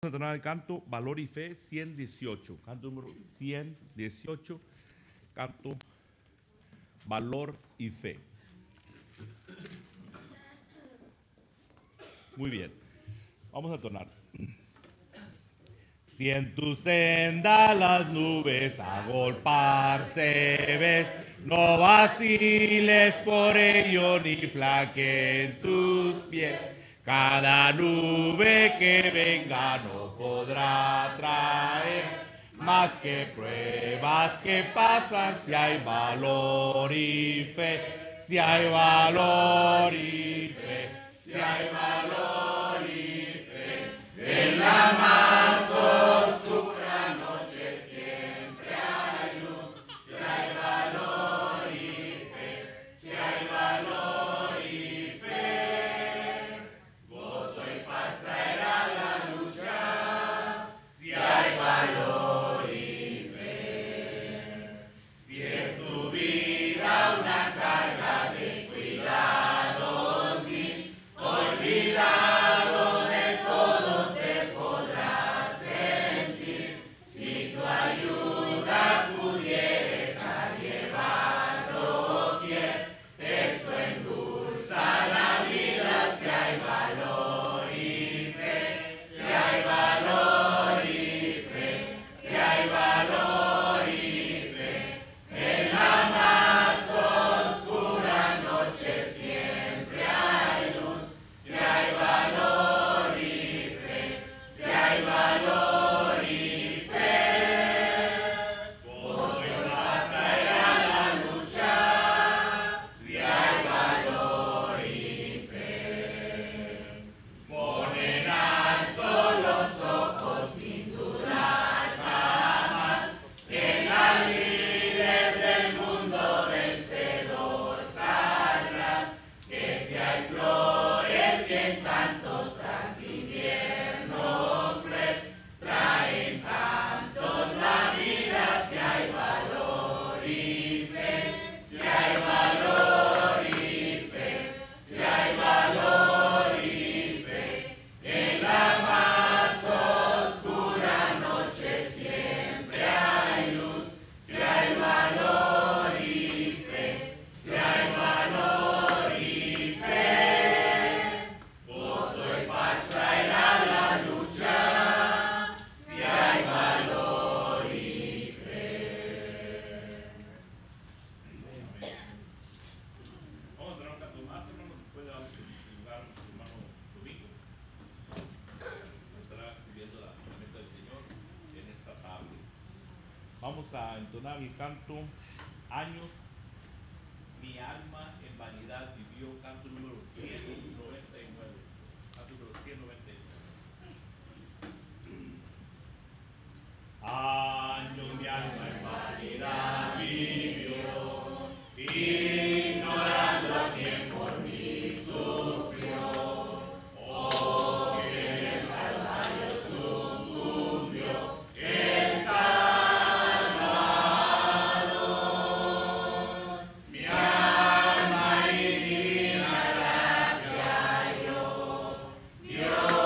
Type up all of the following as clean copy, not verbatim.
a entonar el canto Valor y Fe 118. Canto número 118. Canto Valor y Fe. Muy bien. Vamos a entonar. Si en tu senda las nubes agolparse ves, no vaciles por ello ni flaqueen tus pies. Cada nube que venga no podrá traer más que pruebas que pasan si hay valor y fe, si hay valor y fe, si hay valor y fe. En la más oscura noche siempre hay luz, si hay valor y fe, si hay valor y fe. Gozo y paz traerá la lucha, si hay valor y fe. Si es tu vida una carga de cuidados mil, olvidado de todos te podrás sentir. Si tu ayuda pudieres a llevar doquier, esto endulza la vida si hay valor y fe, si hay valor y fe, si hay valor y fe. En la más oscura noche siempre hay luz, si hay valor y fe, si hay valor y fe. Gozo y paz traerá la lucha, si hay valor y fe. Pon en alto los ojos sin dudar jamás, en las lides del mundo vencedor saldrás. Que si hay flores y encantos tras invierno cruel, traen cantos la vida si hay valor y fe, si hay valor y fe, si hay valor y fe. En la más oscura noche siempre hay luz, si hay valor y fe, si hay valor y fe. Gozo y paz traerá la lucha, si hay valor y fe. Vamos a tener un caso más, hermano. Después le vamos a lugar a nuestro hermano Domingo. Estará viendo la mesa del Señor en esta tarde. Vamos a entonar el canto Años, mi alma en vanidad vivió, canto número 199. Canto número 199. Años mi alma en vanidad vivió, ignorando a quien por mí sufrió. Oh, que en el Calvario sucumbió el Salvador. Mi alma y divina gracia yo, Dios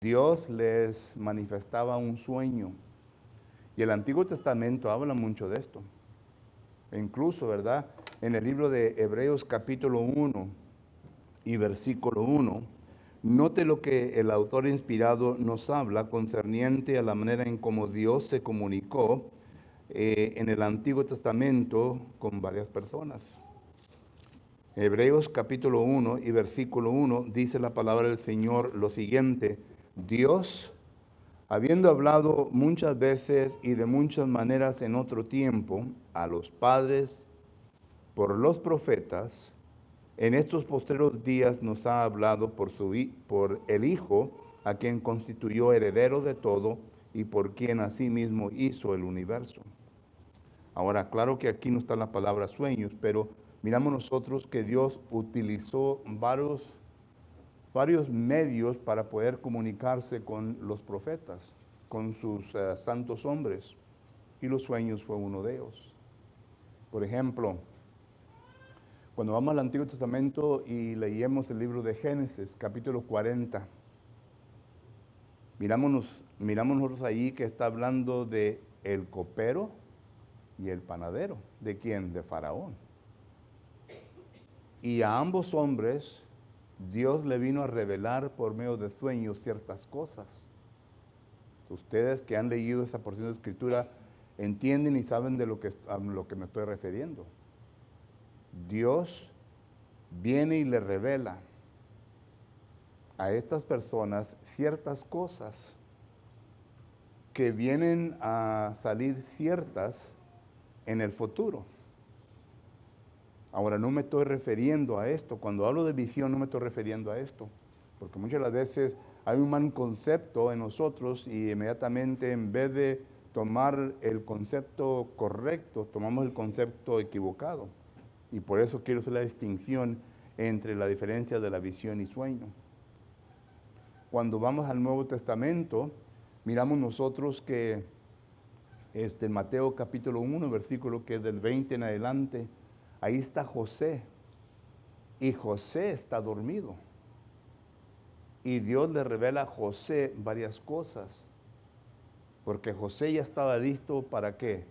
Dios les manifestaba un sueño. Y el Antiguo Testamento habla mucho de esto. E incluso, ¿verdad? En el libro de Hebreos capítulo 1 y versículo 1, note lo que el autor inspirado nos habla concerniente a la manera en cómo Dios se comunicó en el Antiguo Testamento con varias personas. Hebreos capítulo 1 y versículo 1 dice la palabra del Señor lo siguiente: Dios, habiendo hablado muchas veces y de muchas maneras en otro tiempo a los padres por los profetas, en estos postreros días nos ha hablado por el Hijo, a quien constituyó heredero de todo y por quien asimismo hizo el universo. Ahora, claro que aquí no está la palabra sueños, pero miramos nosotros que Dios utilizó varios medios para poder comunicarse con los profetas, con sus santos hombres, y los sueños fue uno de ellos. Por ejemplo, cuando vamos al Antiguo Testamento y leemos el libro de Génesis, capítulo 40, miramos nosotros ahí que está hablando de el copero y el panadero. ¿De quién? De Faraón. Y a ambos hombres Dios le vino a revelar por medio de sueños ciertas cosas. Ustedes que han leído esa porción de Escritura entienden y saben de a lo que me estoy refiriendo. Dios viene y le revela a estas personas ciertas cosas que vienen a salir ciertas en el futuro. Ahora, no me estoy refiriendo a esto. Cuando hablo de visión, no me estoy refiriendo a esto. Porque muchas de las veces hay un mal concepto en nosotros y inmediatamente, en vez de tomar el concepto correcto, tomamos el concepto equivocado. Y por eso quiero hacer la distinción entre la diferencia de la visión y sueño. Cuando vamos al Nuevo Testamento, miramos nosotros que en Mateo capítulo 1, versículo que es del 20 en adelante, ahí está José, y José está dormido. Y Dios le revela a José varias cosas, porque José ya estaba listo para ¿qué?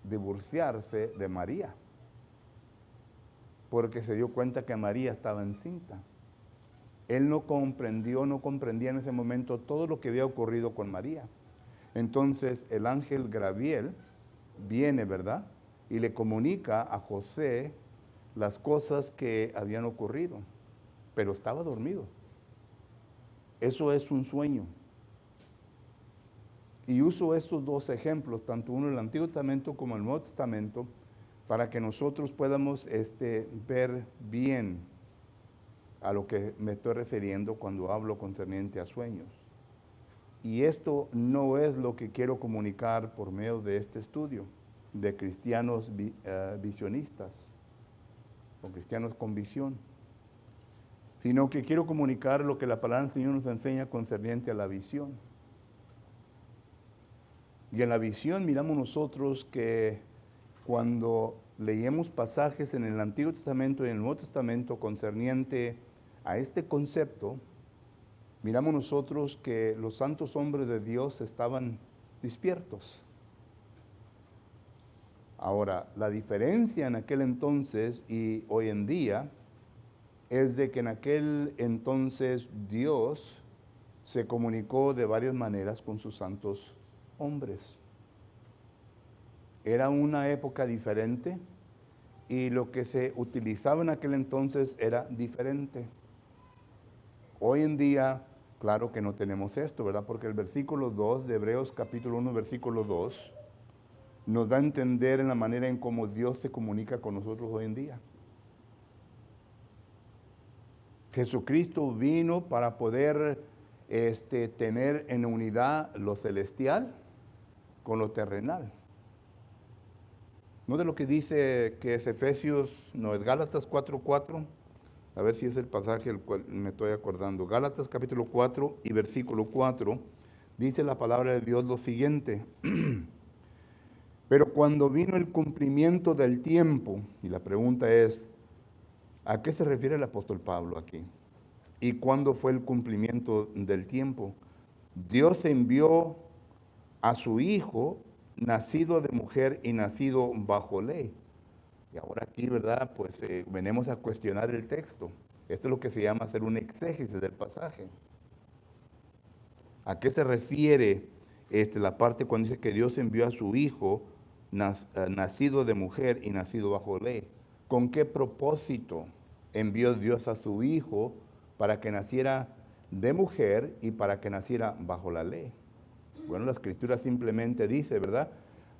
Divorciarse de María, porque se dio cuenta que María estaba encinta. Él no comprendía en ese momento todo lo que había ocurrido con María. Entonces el ángel Gabriel viene, ¿verdad? Y le comunica a José las cosas que habían ocurrido, pero estaba dormido. Eso es un sueño. Y uso estos dos ejemplos, tanto uno en el Antiguo Testamento como en el Nuevo Testamento, para que nosotros podamos ver bien a lo que me estoy refiriendo cuando hablo concerniente a sueños. Y esto no es lo que quiero comunicar por medio de este estudio de cristianos visionistas o cristianos con visión, sino que quiero comunicar lo que la palabra del Señor nos enseña concerniente a la visión. Y en la visión miramos nosotros que cuando leemos pasajes en el Antiguo Testamento y en el Nuevo Testamento concerniente a este concepto, miramos nosotros que los santos hombres de Dios estaban despiertos. Ahora, la diferencia en aquel entonces y hoy en día es de que en aquel entonces Dios se comunicó de varias maneras con sus santos hombres. Era una época diferente y lo que se utilizaba en aquel entonces era diferente. Hoy en día, claro que no tenemos esto, ¿verdad? Porque el versículo 2 de Hebreos capítulo 1, versículo 2, nos da a entender en la manera en cómo Dios se comunica con nosotros hoy en día. Jesucristo vino para poder tener en unidad lo celestial con lo terrenal. ¿No de lo que dice que es es Gálatas 4:4? A ver si es el pasaje al cual me estoy acordando. Gálatas capítulo 4 y versículo 4, dice la palabra de Dios lo siguiente. Pero cuando vino el cumplimiento del tiempo, y la pregunta es, ¿a qué se refiere el apóstol Pablo aquí? ¿Y cuándo fue el cumplimiento del tiempo? Dios envió a su Hijo, nacido de mujer y nacido bajo ley. Y ahora aquí, ¿verdad? Pues venimos a cuestionar el texto. Esto es lo que se llama hacer un exégesis del pasaje. ¿A qué se refiere la parte cuando dice que Dios envió a su Hijo, nacido de mujer y nacido bajo ley? ¿Con qué propósito envió Dios a su Hijo para que naciera de mujer y para que naciera bajo la ley? Bueno, la Escritura simplemente dice, ¿verdad?,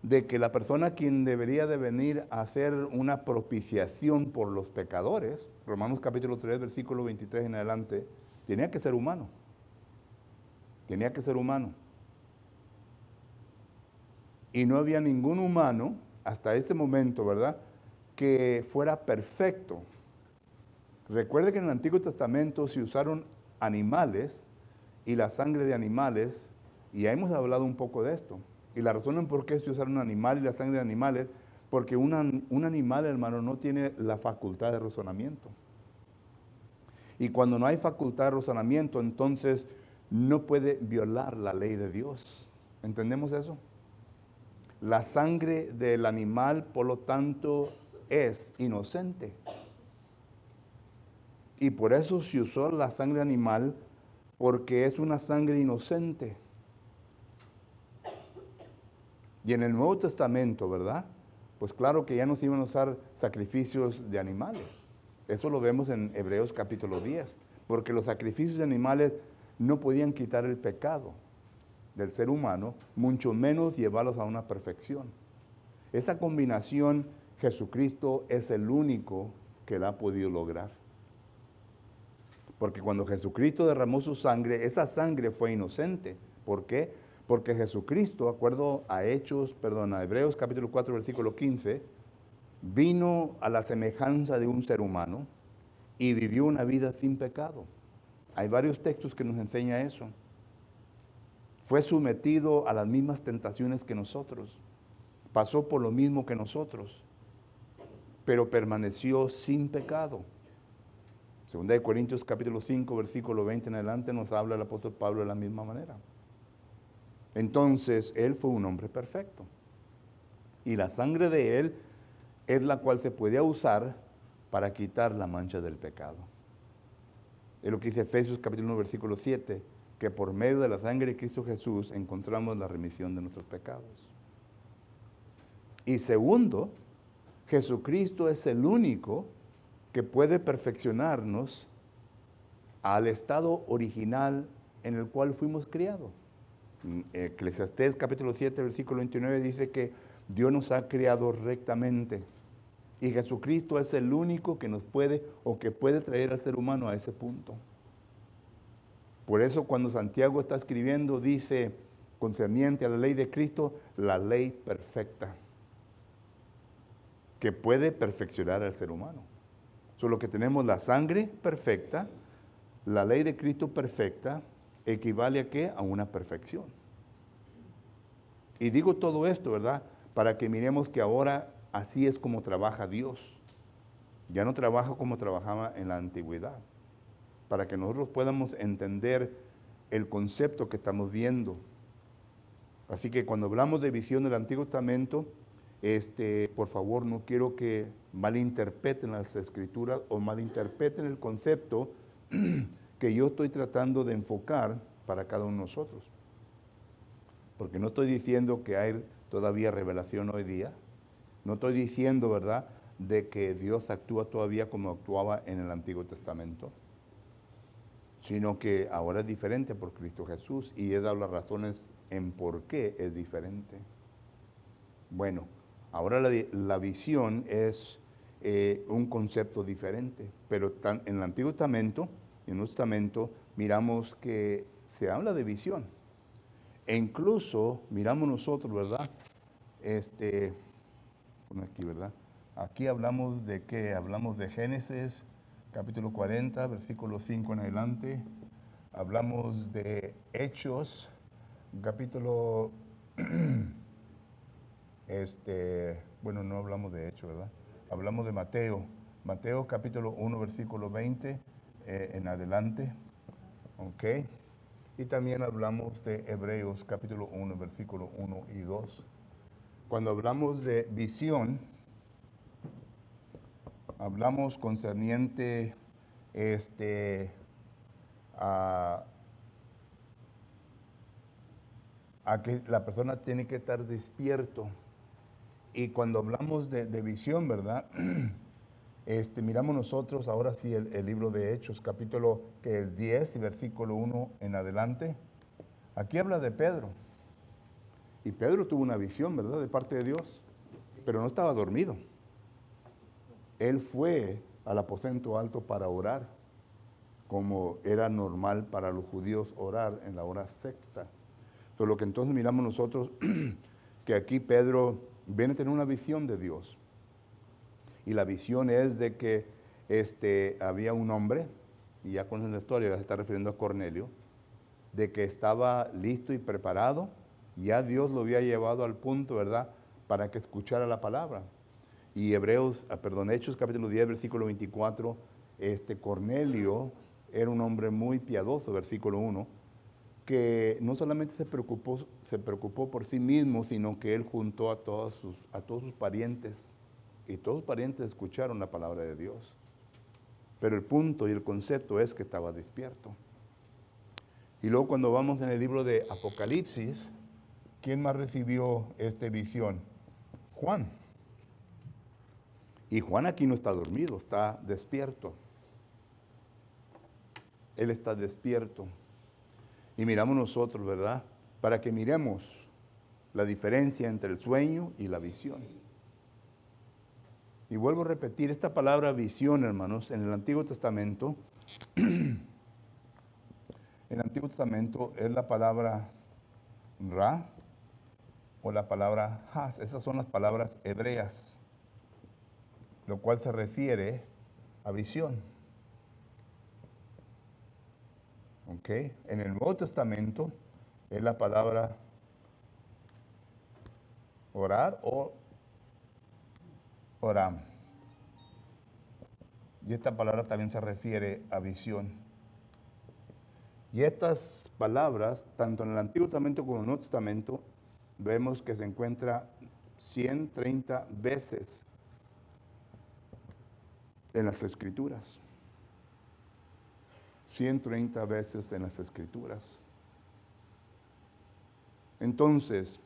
de que la persona quien debería de venir a hacer una propiciación por los pecadores, Romanos capítulo 3, versículo 23 en adelante, tenía que ser humano. Tenía que ser humano. Y no había ningún humano hasta ese momento, ¿verdad?, que fuera perfecto. Recuerde que en el Antiguo Testamento se usaron animales y la sangre de animales, y ya hemos hablado un poco de esto. Y la razón en por qué se usaron un animal y la sangre de animales, porque un animal, hermano, no tiene la facultad de razonamiento. Y cuando no hay facultad de razonamiento, entonces no puede violar la ley de Dios. ¿Entendemos eso? La sangre del animal, por lo tanto, es inocente. Y por eso se usó la sangre animal, porque es una sangre inocente. Y en el Nuevo Testamento, ¿verdad? Pues claro que ya no se iban a usar sacrificios de animales. Eso lo vemos en Hebreos capítulo 10, porque los sacrificios de animales no podían quitar el pecado del ser humano, mucho menos llevarlos a una perfección. Esa combinación, Jesucristo es el único que la ha podido lograr. Porque cuando Jesucristo derramó su sangre, esa sangre fue inocente. ¿Por qué? Porque Jesucristo, acuerdo a Hebreos capítulo 4, versículo 15, vino a la semejanza de un ser humano y vivió una vida sin pecado. Hay varios textos que nos enseñan eso. Fue sometido a las mismas tentaciones que nosotros. Pasó por lo mismo que nosotros, pero permaneció sin pecado. Segunda de Corintios capítulo 5, versículo 20 en adelante nos habla el apóstol Pablo de la misma manera. Entonces, él fue un hombre perfecto. Y la sangre de él es la cual se podía usar para quitar la mancha del pecado. Es lo que dice Efesios capítulo 1, versículo 7, que por medio de la sangre de Cristo Jesús encontramos la remisión de nuestros pecados. Y segundo, Jesucristo es el único que puede perfeccionarnos al estado original en el cual fuimos criados. Eclesiastés capítulo 7, versículo 29 dice que Dios nos ha criado rectamente. Y Jesucristo es el único que nos puede o que puede traer al ser humano a ese punto. Por eso cuando Santiago está escribiendo dice, concerniente a la ley de Cristo, la ley perfecta, que puede perfeccionar al ser humano. Solo que tenemos la sangre perfecta, la ley de Cristo perfecta, equivale a ¿qué? A una perfección. Y digo todo esto, ¿verdad?, para que miremos que ahora así es como trabaja Dios. Ya no trabaja como trabajaba en la antigüedad. Para que nosotros podamos entender el concepto que estamos viendo. Así que cuando hablamos de visión del Antiguo Testamento, por favor, no quiero que malinterpreten las Escrituras o malinterpreten el concepto que yo estoy tratando de enfocar para cada uno de nosotros. Porque no estoy diciendo que hay todavía revelación hoy día. No estoy diciendo, ¿verdad?, de que Dios actúa todavía como actuaba en el Antiguo Testamento. Sino que ahora es diferente por Cristo Jesús y he dado las razones en por qué es diferente. Bueno, ahora la visión es un concepto diferente, pero en el Antiguo Testamento y en el Nuevo Testamento miramos que se habla de visión. E incluso miramos nosotros, ¿verdad? Aquí, ¿verdad? Aquí hablamos de qué? Hablamos de Génesis, capítulo 40, versículo 5 en adelante. Hablamos de Hechos, capítulo... bueno, no hablamos de Hechos, ¿verdad? Hablamos de Mateo. Mateo, capítulo 1, versículo 20 en adelante. ¿Ok? y también hablamos de Hebreos capítulo 1, versículo 1 y 2. Cuando hablamos de visión, hablamos concerniente a, a que la persona tiene que estar despierto. Y cuando hablamos de visión, ¿verdad? Miramos nosotros ahora sí el libro de Hechos, capítulo que es 10 y versículo 1 en adelante. Aquí habla de Pedro. Y Pedro tuvo una visión, ¿verdad? De parte de Dios. Pero no estaba dormido. Él fue al aposento alto para orar, como era normal para los judíos orar en la hora sexta. Solo que entonces miramos nosotros que aquí Pedro viene a tener una visión de Dios. Y la visión es de que había un hombre, y ya conocen la historia, se está refiriendo a Cornelio, de que estaba listo y preparado, ya Dios lo había llevado al punto, ¿verdad?, para que escuchara la palabra. Y Hechos capítulo 10, versículo 24, Cornelio era un hombre muy piadoso, versículo 1, que no solamente se preocupó por sí mismo, sino que él juntó a todos sus parientes, y todos sus parientes escucharon la palabra de Dios. Pero el punto y el concepto es que estaba despierto. Y luego cuando vamos en el libro de Apocalipsis, ¿quién más recibió esta visión? Juan. Y Juan aquí no está dormido, está despierto. Él está despierto. Y miramos nosotros, ¿verdad? Para que miremos la diferencia entre el sueño y la visión. Y vuelvo a repetir, esta palabra visión, hermanos, en el Antiguo Testamento, es la palabra Ra o la palabra Has. Esas son las palabras hebreas, lo cual se refiere a visión. ¿Ok? En el Nuevo Testamento es la palabra orar o oram. Y esta palabra también se refiere a visión. Y estas palabras, tanto en el Antiguo Testamento como en el Nuevo Testamento, vemos que se encuentra 130 veces en las Escrituras. 130 veces en las Escrituras. Entonces,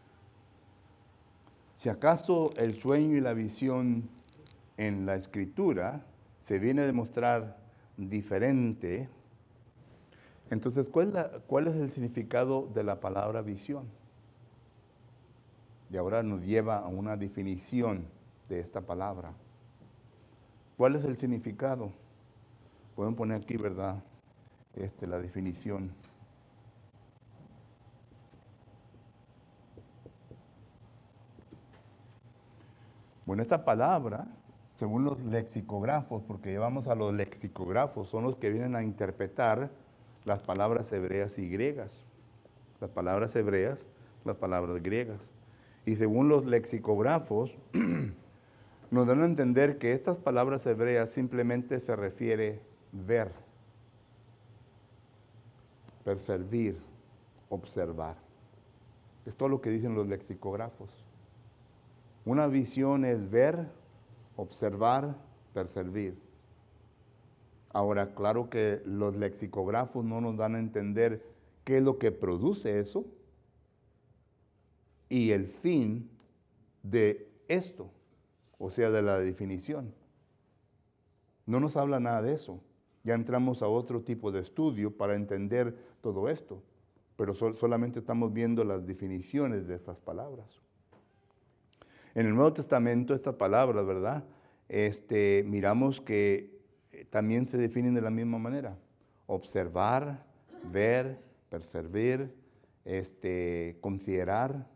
si acaso el sueño y la visión en la Escritura se viene a demostrar diferente, entonces, ¿cuál es el significado de la palabra visión? Y ahora nos lleva a una definición de esta palabra. ¿Cuál es el significado? Pueden poner aquí, ¿verdad? La definición. Bueno, esta palabra, según los lexicógrafos, porque llevamos a los lexicógrafos, son los que vienen a interpretar las palabras hebreas y griegas. Las palabras hebreas, las palabras griegas. Y según los lexicógrafos, nos dan a entender que estas palabras hebreas simplemente se refiere ver, percibir, observar. Es todo lo que dicen los lexicógrafos. Una visión es ver, observar, percibir. Ahora, claro que los lexicógrafos no nos dan a entender qué es lo que produce eso y el fin de esto, o sea, de la definición. No nos habla nada de eso. Ya entramos a otro tipo de estudio para entender todo esto, pero solamente estamos viendo las definiciones de estas palabras. En el Nuevo Testamento estas palabras, ¿verdad? Miramos que también se definen de la misma manera. Observar, ver, percibir, considerar.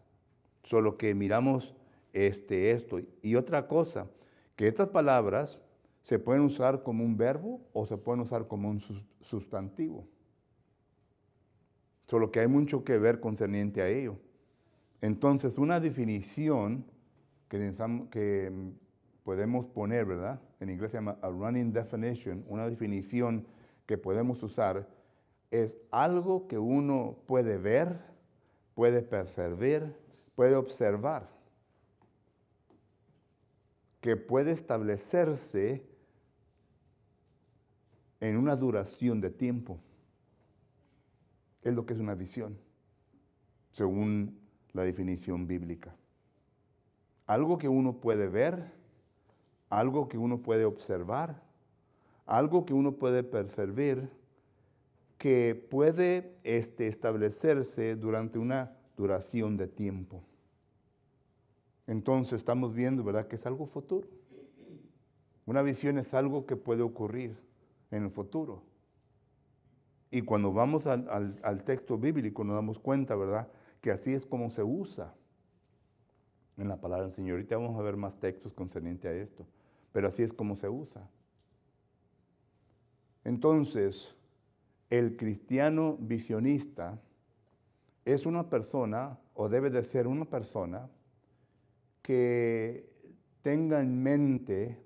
Solo que miramos esto. Y otra cosa, que estas palabras se pueden usar como un verbo o se pueden usar como un sustantivo. Solo que hay mucho que ver concerniente a ello. Entonces, una definición que podemos poner, ¿verdad? En inglés se llama a running definition, una definición que podemos usar es algo que uno puede ver, puede percibir, puede observar, que puede establecerse en una duración de tiempo. Es lo que es una visión, según la definición bíblica. Algo que uno puede ver, algo que uno puede observar, algo que uno puede percibir, que puede establecerse durante una duración de tiempo. Entonces estamos viendo, ¿verdad?, que es algo futuro. Una visión es algo que puede ocurrir en el futuro. Y cuando vamos al texto bíblico nos damos cuenta, ¿verdad?, que así es como se usa en la palabra del Señor. Ahorita vamos a ver más textos concernientes a esto, pero así es como se usa. Entonces, el cristiano visionista es una persona, o debe de ser una persona, que tenga en mente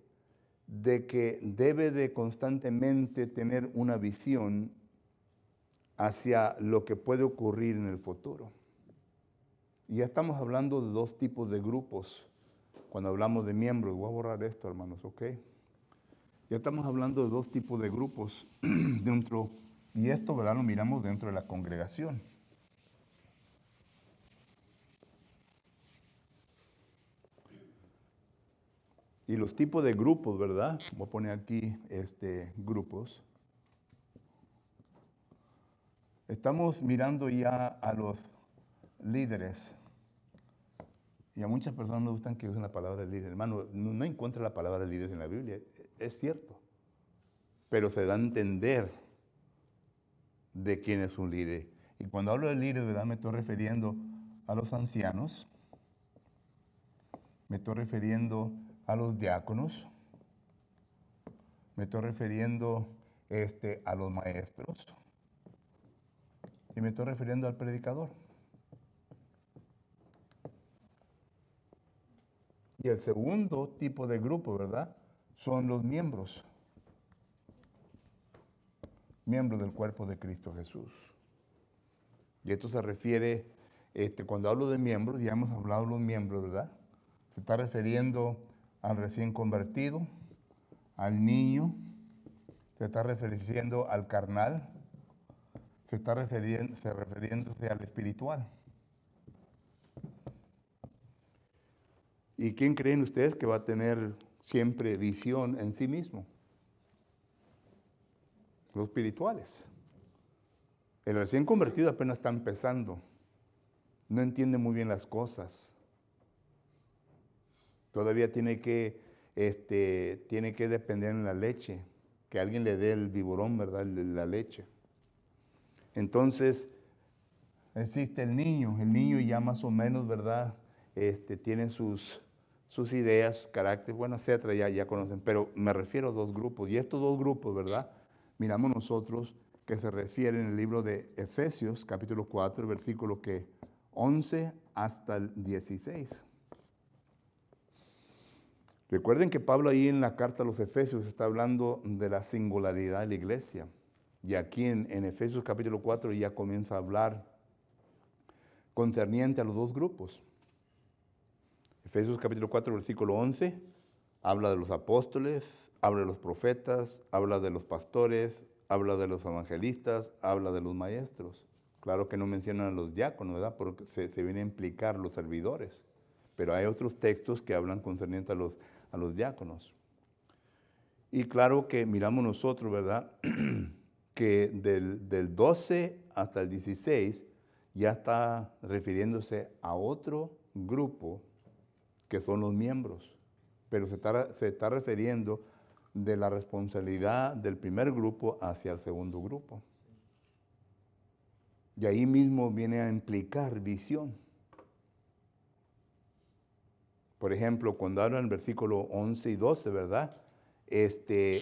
de que debe de constantemente tener una visión hacia lo que puede ocurrir en el futuro. Y ya estamos hablando de dos tipos de grupos. Cuando hablamos de miembros, voy a borrar esto, hermanos, ¿ok? Ya estamos hablando de dos tipos de grupos dentro, y esto, ¿verdad?, lo miramos dentro de la congregación. Y los tipos de grupos, ¿verdad? Voy a poner aquí grupos. Estamos mirando ya a los líderes. Y a muchas personas no gustan que usen la palabra líder. Hermano, no encuentra la palabra líder en la Biblia. Es cierto. Pero se da a entender de quién es un líder. Y cuando hablo de líder, ¿verdad?, me estoy refiriendo a los ancianos. Me estoy refiriendo a los diáconos. Me estoy refiriendo a los maestros. Y me estoy refiriendo al predicador. Y el segundo tipo de grupo, ¿verdad?, son los miembros. Miembros del cuerpo de Cristo Jesús. Y esto se refiere, cuando hablo de miembros, ya hemos hablado de los miembros, ¿verdad? Se está refiriendo al recién convertido, al niño, se está refiriendo al carnal, se está refiriéndose al espiritual. ¿Y quién creen ustedes que va a tener siempre visión en sí mismo? Los espirituales. El recién convertido apenas está empezando. No entiende muy bien las cosas. Todavía tiene que depender en la leche. Que alguien le dé el biberón, ¿verdad?, la leche. Entonces, existe el niño. El niño ya más o menos, ¿verdad?, tiene sus ideas, carácter, bueno, etcétera, ya conocen. Pero me refiero a dos grupos. Y estos dos grupos, ¿verdad?, miramos nosotros que se refiere en el libro de Efesios, capítulo 4, versículo 11 hasta el 16. Recuerden que Pablo ahí en la carta a los Efesios está hablando de la singularidad de la iglesia. Y aquí en Efesios capítulo 4 ya comienza a hablar concerniente a los dos grupos. Efesios capítulo 4, versículo 11, habla de los apóstoles, habla de los profetas, habla de los pastores, habla de los evangelistas, habla de los maestros. Claro que no mencionan a los diáconos, ¿verdad?, porque se viene a implicar los servidores. Pero hay otros textos que hablan concerniente a los diáconos. Y claro que miramos nosotros, ¿verdad?, que del 12 hasta el 16 ya está refiriéndose a otro grupo que son los miembros. Pero se está refiriendo de la responsabilidad del primer grupo hacia el segundo grupo. Y ahí mismo viene a implicar visión. Por ejemplo, cuando hablan en el versículo 11 y 12, ¿verdad?,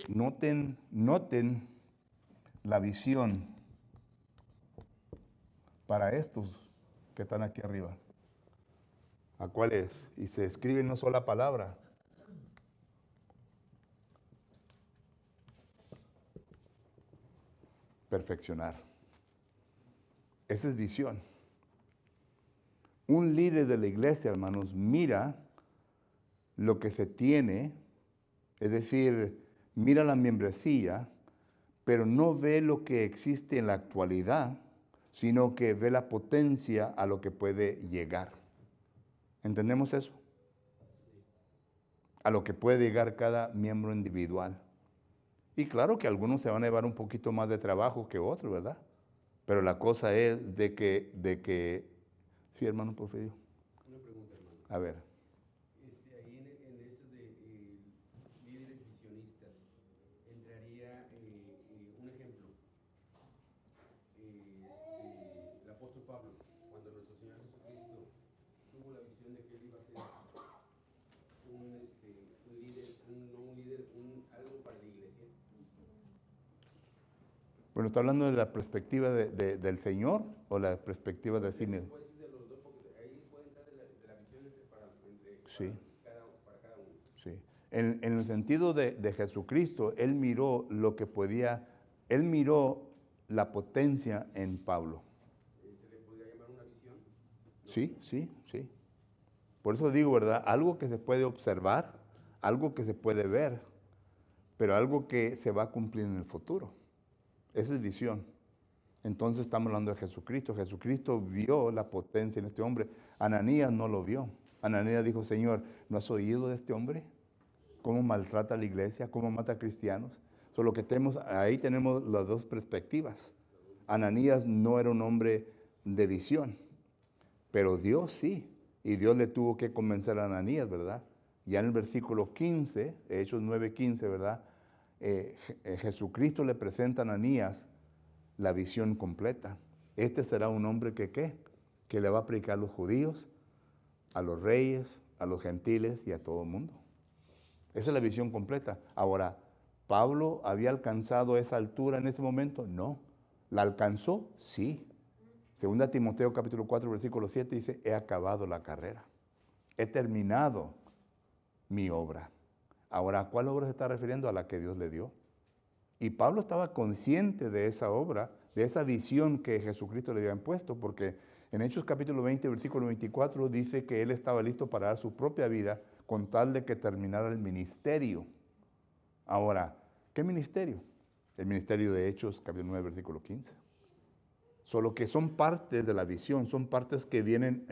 noten la visión para estos que están aquí arriba. ¿A cuál es? Y se escribe en una sola palabra. Perfeccionar. Esa es visión. Un líder de la iglesia, hermanos, mira lo que se tiene, es decir, mira la membresía, pero no ve lo que existe en la actualidad, sino que ve la potencia a lo que puede llegar. ¿Entendemos eso? A lo que puede llegar cada miembro individual. Y claro que algunos se van a llevar un poquito más de trabajo que otros, ¿verdad? Pero la cosa es de que, sí, hermano Porfirio. Una pregunta, hermano. A ver. Ahí en eso de líderes visionistas, entraría un ejemplo. El apóstol Pablo, cuando nuestro Señor Jesucristo tuvo la visión de que él iba a ser un líder, algo para la iglesia. Bueno, ¿está hablando de la perspectiva del Señor o la perspectiva de sí mismo? Puede ser de los dos, porque ahí puede entrar de la visión Sí. para cada uno. Sí. En el sentido de Jesucristo, Él miró lo que podía, Él miró la potencia en Pablo. ¿Se le podría llamar una visión? ¿No? Sí, sí, sí. Por eso digo, ¿verdad? Algo que se puede observar, algo que se puede ver, pero algo que se va a cumplir en el futuro. Esa es visión. Entonces estamos hablando de Jesucristo. Jesucristo vio la potencia en este hombre. Ananías no lo vio. Ananías dijo, Señor, ¿no has oído de este hombre? ¿Cómo maltrata a la iglesia? ¿Cómo mata a cristianos? Solo que ahí tenemos las dos perspectivas. Ananías no era un hombre de visión, pero Dios sí. Y Dios le tuvo que convencer a Ananías, ¿verdad? Ya en el versículo 15, Hechos 9:15, ¿verdad? Jesucristo le presenta a Ananías la visión completa. Este será un hombre que le va a predicar a los judíos, a los reyes, a los gentiles y a todo el mundo. Esa es la visión completa. Ahora, ¿Pablo había alcanzado esa altura en ese momento? No. ¿La alcanzó? Sí. Segunda Timoteo capítulo 4, versículo 7 dice, he acabado la carrera. He terminado mi obra. Ahora, ¿a cuál obra se está refiriendo? A la que Dios le dio. Y Pablo estaba consciente de esa obra, de esa visión que Jesucristo le había impuesto, porque en Hechos capítulo 20, versículo 24 dice que él estaba listo para dar su propia vida con tal de que terminara el ministerio. Ahora, ¿qué ministerio? El ministerio de Hechos capítulo 9, versículo 15. Solo que son partes de la visión, son partes que vienen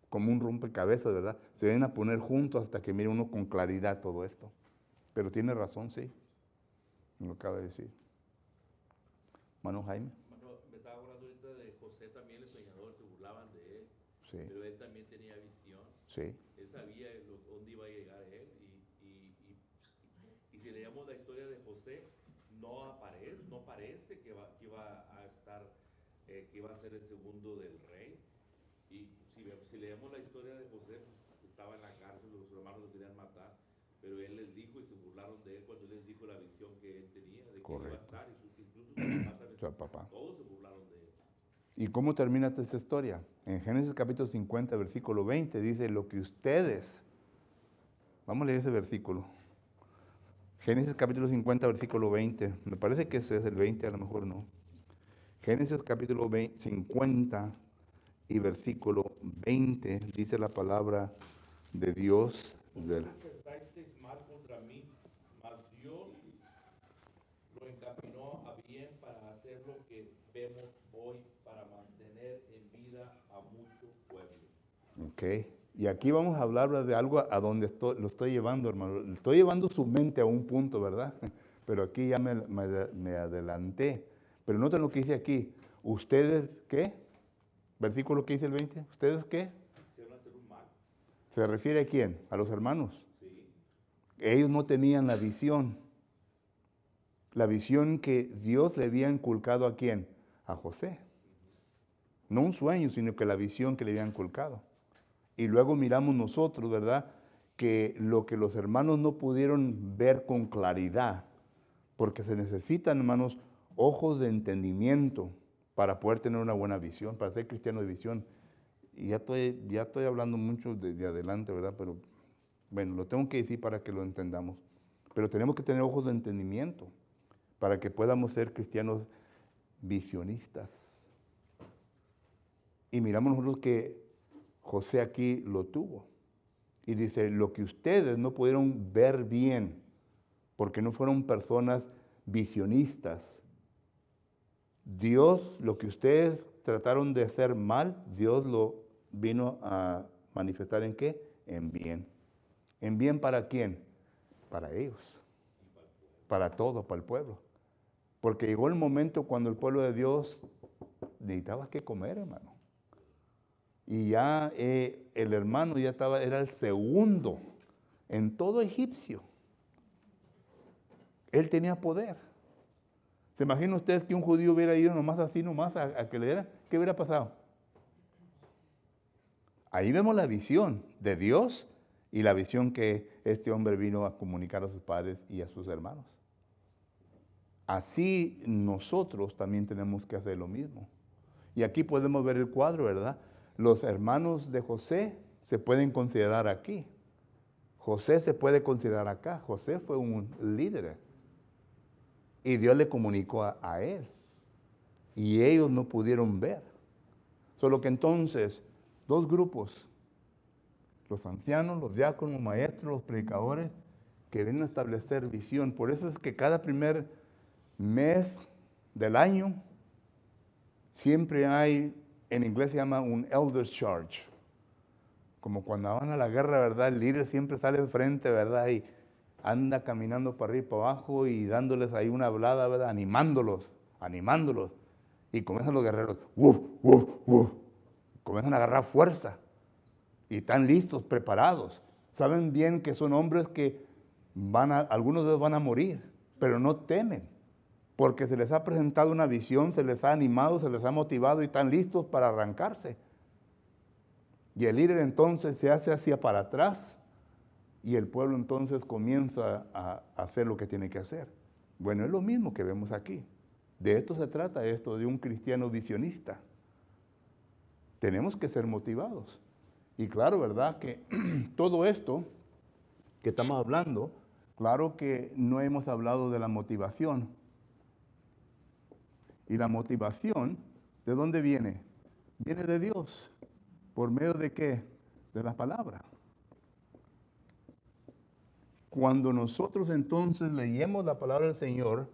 como un rompecabezas, ¿verdad? Se vienen a poner juntos hasta que mire uno con claridad todo esto. Pero tiene razón, sí. Me lo acaba de decir. Mano Jaime. Me estaba hablando ahorita de José también, el soñador, se burlaban de él. Sí. Pero él también tenía visión. Sí. Él sabía dónde iba a llegar él. Y si leemos la historia de José, no parece que iba a estar, que iba a ser el segundo del rey. Y si leemos la historia de José, estaba en la cárcel, los hermanos lo querían matar, pero él les dijo y se burlaron de él cuando él les dijo la visión que él tenía, de que iba a estar, incluso su papá, todos se burlaron de él. ¿Y cómo termina esta historia? En Génesis capítulo 50, versículo 20, dice lo que ustedes, vamos a leer ese versículo. Génesis capítulo 50, versículo 20, me parece que ese es el 20, a lo mejor no. Génesis capítulo 50 y versículo 20, dice la palabra de Dios. Pensasteis mal contra mí, mas Dios lo encaminó a bien para hacer lo que vemos hoy, para mantener en vida a mucho pueblo. Ok, y aquí vamos a hablar de algo a donde lo estoy llevando, hermano. Estoy llevando su mente a un punto, ¿verdad? Pero aquí ya me adelanté. Pero noten lo que dice aquí. ¿Ustedes qué? Versículo que dice el 20. ¿Ustedes qué? Quisieron hacer un mal. ¿Se refiere a quién? ¿A los hermanos? Sí. Ellos no tenían la visión. La visión que Dios le había inculcado a quién? A José. No un sueño, sino que la visión que le había inculcado. Y luego miramos nosotros, ¿verdad? Que lo que los hermanos no pudieron ver con claridad, porque se necesitan, hermanos, ojos de entendimiento para poder tener una buena visión, para ser cristiano de visión. Y ya estoy hablando mucho de adelante, ¿verdad? Pero bueno, lo tengo que decir para que lo entendamos. Pero tenemos que tener ojos de entendimiento para que podamos ser cristianos visionistas. Y miramos nosotros que José aquí lo tuvo. Y dice, lo que ustedes no pudieron ver bien, porque no fueron personas visionistas. Dios, lo que ustedes trataron de hacer mal, Dios lo vino a manifestar ¿en qué? En bien. ¿En bien para quién? Para ellos. Para todos, para el pueblo. Porque llegó el momento cuando el pueblo de Dios necesitaba que comer, hermano. Y ya el hermano ya estaba, era el segundo en todo egipcio. Él tenía poder. ¿Se imaginan ustedes que un judío hubiera ido nomás así, nomás a que le diera? ¿Qué hubiera pasado? Ahí vemos la visión de Dios y la visión que este hombre vino a comunicar a sus padres y a sus hermanos. Así nosotros también tenemos que hacer lo mismo. Y aquí podemos ver el cuadro, ¿verdad? Los hermanos de José se pueden considerar aquí. José se puede considerar acá. José fue un líder. Y Dios le comunicó a él. Y ellos no pudieron ver. Solo que entonces, dos grupos, los ancianos, los diáconos, los maestros, los predicadores, que vienen a establecer visión. Por eso es que cada primer mes del año, siempre hay, en inglés se llama un Elder's Charge. Como cuando van a la guerra, ¿verdad? El líder siempre sale enfrente, ¿verdad? Y anda caminando para arriba y para abajo y dándoles ahí una hablada, ¿verdad? Animándolos. Y comienzan los guerreros, comienzan a agarrar fuerza. Y están listos, preparados. Saben bien que son hombres que algunos de ellos van a morir, pero no temen. Porque se les ha presentado una visión, se les ha animado, se les ha motivado y están listos para arrancarse. Y el líder entonces se hace hacia para atrás y el pueblo entonces comienza a hacer lo que tiene que hacer. Bueno, es lo mismo que vemos aquí. De esto se trata, de un cristiano visionista. Tenemos que ser motivados. Y claro, ¿verdad? Que todo esto que estamos hablando, claro que no hemos hablado de la motivación. Y la motivación, ¿de dónde viene? Viene de Dios. ¿Por medio de qué? De la palabra. Cuando nosotros entonces leemos la palabra del Señor,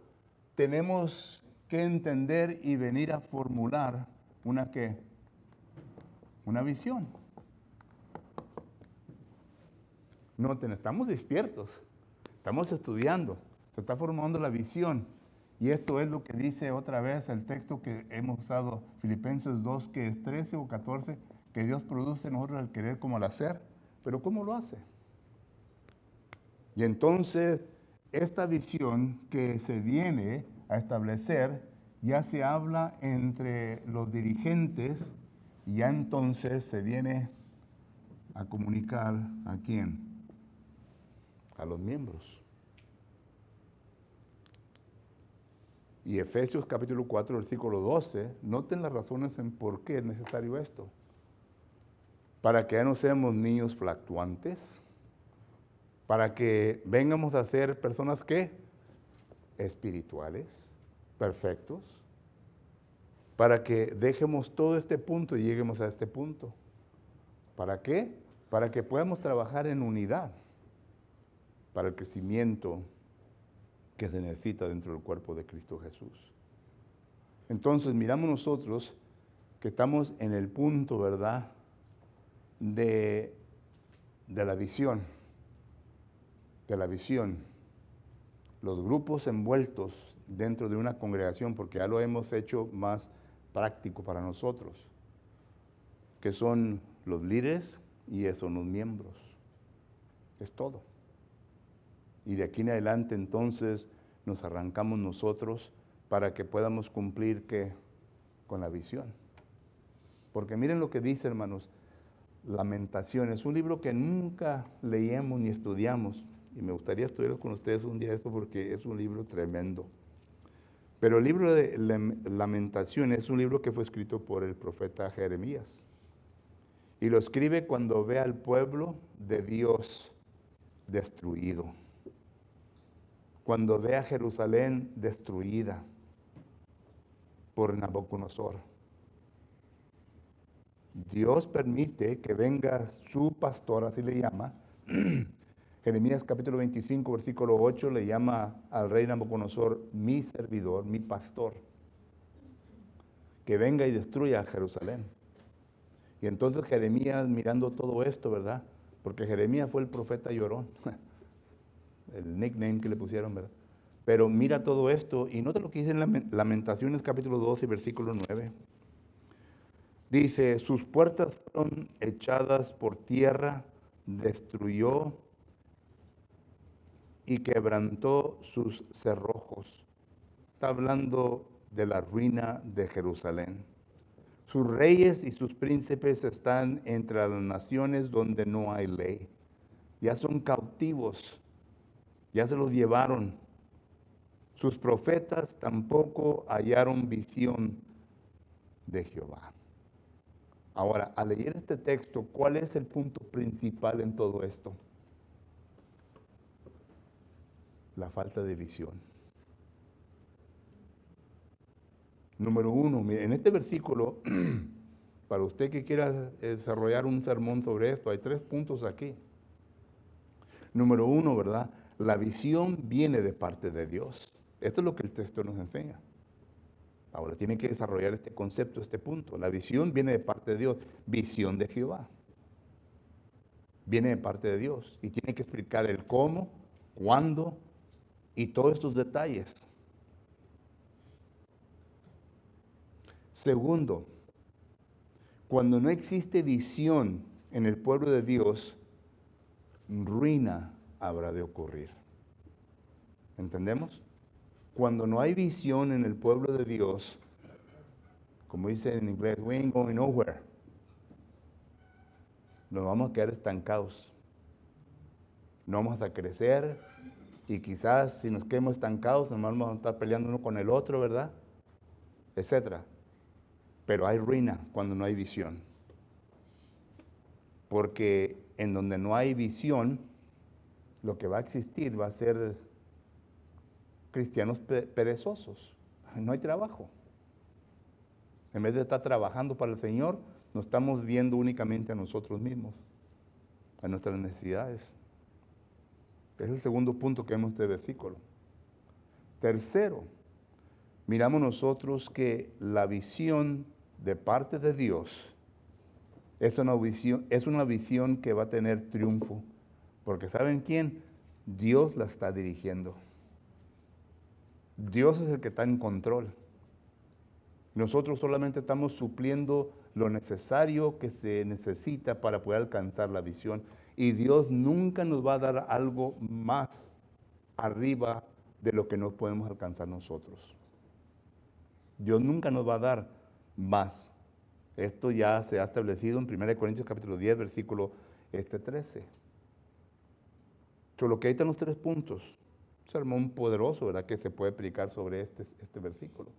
tenemos que entender y venir a formular una ¿qué? Una visión. Noten, estamos despiertos, estamos estudiando, se está formando la visión. Y esto es lo que dice otra vez el texto que hemos usado, Filipenses 2, que es 13 o 14, que Dios produce en nosotros el querer como el hacer. Pero ¿cómo lo hace? Y entonces, esta visión que se viene a establecer, ya se habla entre los dirigentes y ya entonces se viene a comunicar ¿a quién? A los miembros. Y Efesios capítulo 4, versículo 12, noten las razones en por qué es necesario esto. Para que ya no seamos niños fluctuantes, para que vengamos a ser personas ¿qué? Espirituales, perfectos, para que dejemos todo este punto y lleguemos a este punto. ¿Para qué? Para que podamos trabajar en unidad, para el crecimiento que se necesita dentro del cuerpo de Cristo Jesús. Entonces miramos nosotros que estamos en el punto, ¿verdad?, de la visión. De la visión. Los grupos envueltos dentro de una congregación, porque ya lo hemos hecho más práctico para nosotros, que son los líderes y son los miembros. Es todo. Y de aquí en adelante entonces nos arrancamos nosotros para que podamos cumplir ¿qué? Con la visión. Porque miren lo que dice, hermanos, Lamentaciones, un libro que nunca leíamos ni estudiamos, y me gustaría estudiarlo con ustedes un día esto porque es un libro tremendo. Pero el libro de Lamentaciones es un libro que fue escrito por el profeta Jeremías. Y lo escribe cuando ve al pueblo de Dios destruido. Cuando ve a Jerusalén destruida por Nabucodonosor. Dios permite que venga su pastor, así le llama. Jeremías capítulo 25, versículo 8, le llama al rey Nabucodonosor mi servidor, mi pastor, que venga y destruya a Jerusalén. Y entonces Jeremías, mirando todo esto, ¿verdad? Porque Jeremías fue el profeta llorón, el nickname que le pusieron, ¿verdad? Pero mira todo esto y nota lo que dice en Lamentaciones capítulo 12, versículo 9. Dice, sus puertas fueron echadas por tierra, destruyó y quebrantó sus cerrojos. Está hablando de la ruina de Jerusalén. Sus reyes y sus príncipes están entre las naciones donde no hay ley. Ya son cautivos, ya se los llevaron. Sus profetas tampoco hallaron visión de Jehová. Ahora, al leer este texto, ¿cuál es el punto principal en todo esto? La falta de visión. Número uno, mire, en este versículo, para usted que quiera desarrollar un sermón sobre esto, hay 3 puntos aquí. Número uno, ¿verdad? La visión viene de parte de Dios. Esto es lo que el texto nos enseña. Ahora tiene que desarrollar este concepto, este punto. La visión viene de parte de Dios. Visión de Jehová. Viene de parte de Dios. Y tiene que explicar el cómo, cuándo y todos estos detalles. Segundo, cuando no existe visión en el pueblo de Dios, ruina habrá de ocurrir. ¿Entendemos? Cuando no hay visión en el pueblo de Dios, como dice en inglés, we ain't going nowhere. Nos vamos a quedar estancados. No vamos a crecer y quizás si nos quedamos estancados, nos vamos a estar peleando uno con el otro, ¿verdad? Etcétera. Pero hay ruina cuando no hay visión. Porque en donde no hay visión, lo que va a existir va a ser cristianos perezosos. No hay trabajo. En vez de estar trabajando para el Señor, nos estamos viendo únicamente a nosotros mismos, a nuestras necesidades. Es el segundo punto que vemos en este versículo. Tercero, miramos nosotros que la visión de parte de Dios es una visión que va a tener triunfo. Porque ¿saben quién? Dios la está dirigiendo. Dios es el que está en control. Nosotros solamente estamos supliendo lo necesario que se necesita para poder alcanzar la visión. Y Dios nunca nos va a dar algo más arriba de lo que no podemos alcanzar nosotros. Dios nunca nos va a dar más. Esto ya se ha establecido en 1 Corintios capítulo 10, versículo 13. Lo que hay están los 3 puntos. Un sermón poderoso, ¿verdad? Que se puede predicar sobre este versículo.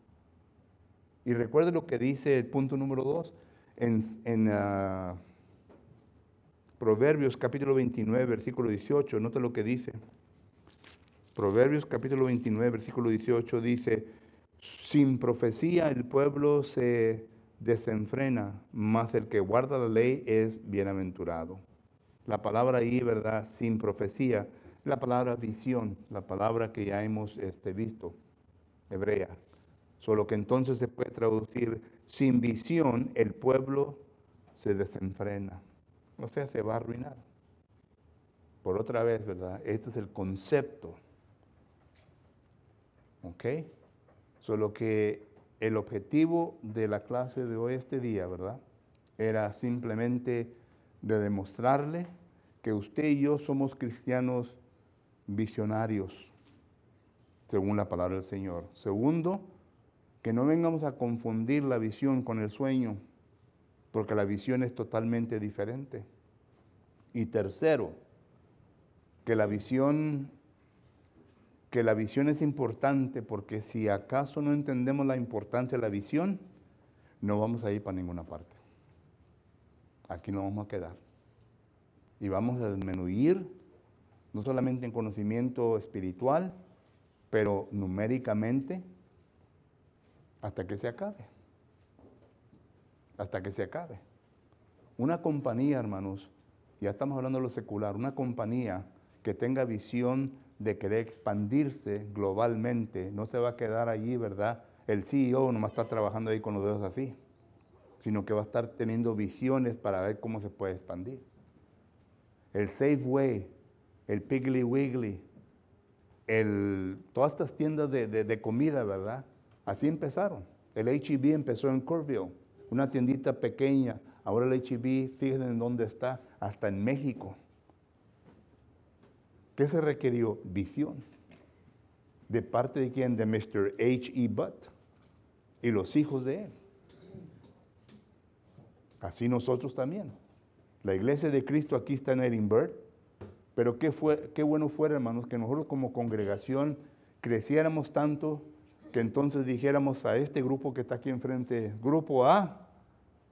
Y recuerde lo que dice el punto número 2 en Proverbios capítulo 29, versículo 18. Nota lo que dice. Proverbios capítulo 29, versículo 18 dice, sin profecía el pueblo se desenfrena, mas el que guarda la ley es bienaventurado. La palabra ahí, ¿verdad? Sin profecía, la palabra visión, la palabra que ya hemos visto, hebrea. Solo que entonces se puede traducir, sin visión el pueblo se desenfrena. O sea, se va a arruinar. Por otra vez, ¿verdad? Este es el concepto. ¿Ok? Solo que el objetivo de la clase de hoy, este día, ¿verdad? Era simplemente de demostrarle que usted y yo somos cristianos visionarios, según la palabra del Señor. Segundo, que no vengamos a confundir la visión con el sueño, porque la visión es totalmente diferente. Y tercero, que la visión es importante, porque si acaso no entendemos la importancia de la visión, no vamos a ir para ninguna parte. Aquí nos vamos a quedar. Y vamos a disminuir, no solamente en conocimiento espiritual, pero numéricamente, hasta que se acabe. Hasta que se acabe. Una compañía, hermanos, ya estamos hablando de lo secular, una compañía que tenga visión de querer expandirse globalmente, no se va a quedar allí, ¿verdad? El CEO nomás está trabajando ahí con los dedos así, sino que va a estar teniendo visiones para ver cómo se puede expandir. El Safeway, el Piggly Wiggly, todas estas tiendas de comida, ¿verdad? Así empezaron. El H-E-B empezó en Corville, una tiendita pequeña. Ahora el H-E-B, fíjense en dónde está, hasta en México. ¿Qué se requirió? Visión. ¿De parte de quién? De Mr. H.E. Butt y los hijos de él. Así nosotros también. La iglesia de Cristo aquí está en Edinburgh, pero qué bueno fuera, hermanos, que nosotros como congregación creciéramos tanto que entonces dijéramos a este grupo que está aquí enfrente, grupo A,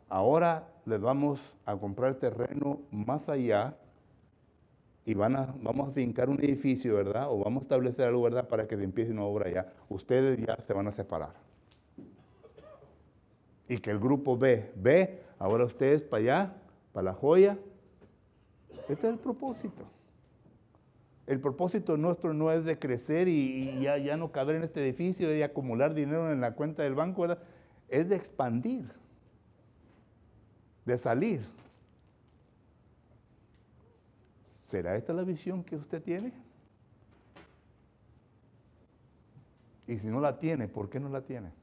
ahora les vamos a comprar terreno más allá y vamos a fincar un edificio, ¿verdad? O vamos a establecer algo, ¿verdad? Para que se empiece una obra allá. Ustedes ya se van a separar. Y que el grupo B, ahora ustedes para allá, para La Joya. Este es el propósito. El propósito nuestro no es de crecer y ya no caber en este edificio, de acumular dinero en la cuenta del banco, ¿verdad? Es de expandir, de salir. ¿Será esta la visión que usted tiene? Y si no la tiene, ¿por qué no la tiene?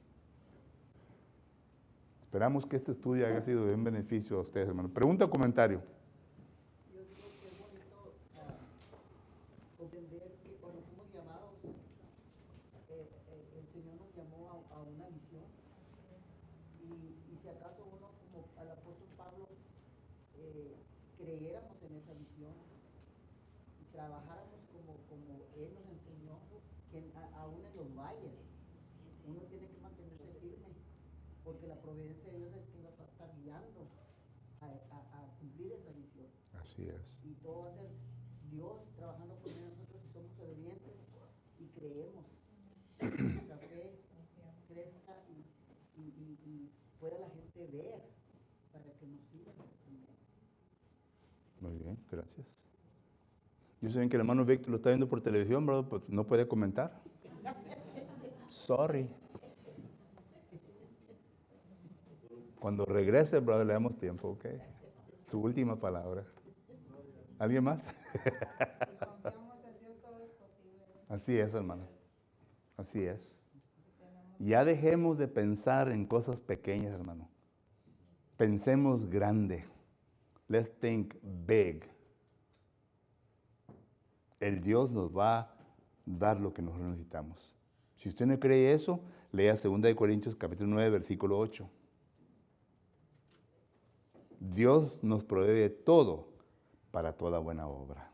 Esperamos que este estudio haya sido de un beneficio a ustedes, hermanos. Pregunta o comentario. Yo digo que es bonito entender que cuando fuimos llamados, el Señor nos llamó a una visión. Y si acaso uno, como al apóstol Pablo, creyéramos en esa visión y trabajáramos como Él nos enseñó, que aún en los valles uno tiene que mantenerse firme, porque la providencia de Dios es que nos va a estar guiando a cumplir esa visión. Así es. Y todo va a ser Dios trabajando por medio de nosotros si somos obedientes y creemos que nuestra fe crezca y pueda la gente ver para que nos sigan también. Muy bien, gracias. Yo sé que el hermano Víctor lo está viendo por televisión, brother, pues no puede comentar. Sorry. Cuando regrese, brother, le damos tiempo, ¿ok? Su última palabra. ¿Alguien más? Así es, hermano. Así es. Ya dejemos de pensar en cosas pequeñas, hermano. Pensemos grande. Let's think big. El Dios nos va a dar lo que nosotros necesitamos. Si usted no cree eso, lea 2 Corintios capítulo 9, versículo 8. Dios nos provee todo para toda buena obra.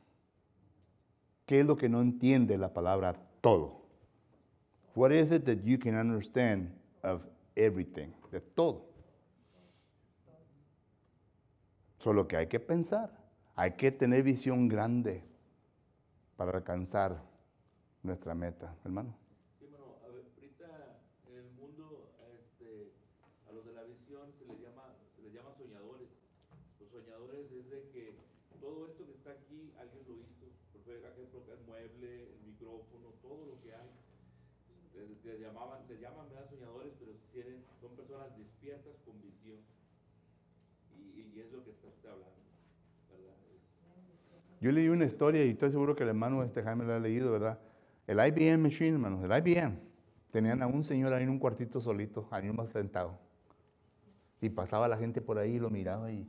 ¿Qué es lo que no entiende la palabra todo? What is it that you can understand of everything? De todo. Solo que hay que pensar, hay que tener visión grande para alcanzar nuestra meta, hermano. Sí, hermano, ahorita en el mundo, a los de la visión se les llama soñadores. Los soñadores es de que todo esto que está aquí, alguien lo hizo. El mueble, el micrófono, todo lo que hay. Les llaman ¿verdad? Soñadores, pero son personas despiertas con visión. Y es lo que está usted hablando, ¿verdad? Yo leí una historia y estoy seguro que el hermano Jaime la ha leído, ¿verdad? El IBM Machine, hermanos, el IBM. Tenían a un señor ahí en un cuartito solito, ahí más sentado. Y pasaba la gente por ahí y lo miraba y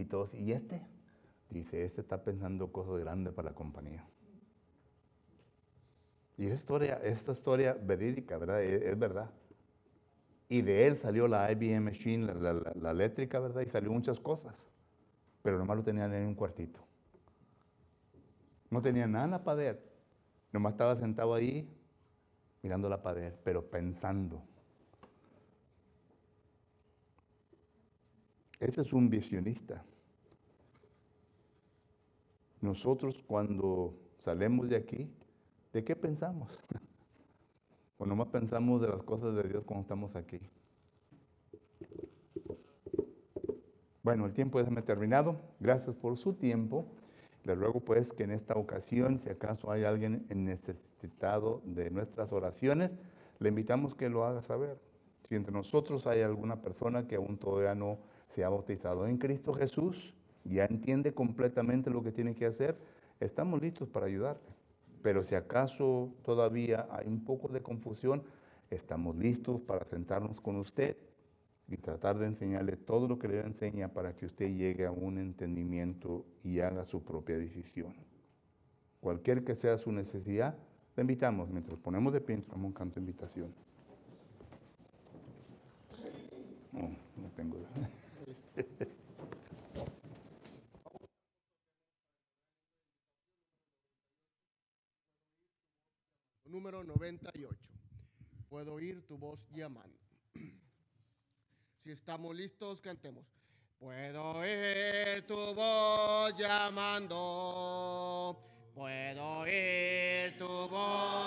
todos, ¿y este? Dice, este está pensando cosas grandes para la compañía. Y esta historia verídica, ¿verdad? Es verdad. Y de él salió la IBM Machine, la eléctrica, ¿verdad? Y salió muchas cosas. Pero nomás lo tenían en un cuartito. No tenía nada en la pared. Nomás estaba sentado ahí mirando la pared, pero pensando. Ese es un visionista. Nosotros cuando salimos de aquí, ¿de qué pensamos? O nomás pensamos de las cosas de Dios cuando estamos aquí. Bueno, el tiempo es terminado. Gracias por su tiempo. Le ruego pues que en esta ocasión, si acaso hay alguien necesitado de nuestras oraciones, le invitamos que lo haga saber. Si entre nosotros hay alguna persona que aún todavía no se ha bautizado en Cristo Jesús, ya entiende completamente lo que tiene que hacer, estamos listos para ayudarle. Pero si acaso todavía hay un poco de confusión, estamos listos para sentarnos con usted y tratar de enseñarle todo lo que le enseña para que usted llegue a un entendimiento y haga su propia decisión. Cualquier que sea su necesidad, le invitamos. Mientras ponemos de pie, entramos un canto de invitación. No tengo. Número 98. Puedo oír tu voz llamando. Si estamos listos, cantemos. Puedo oír tu voz llamando. Puedo oír tu voz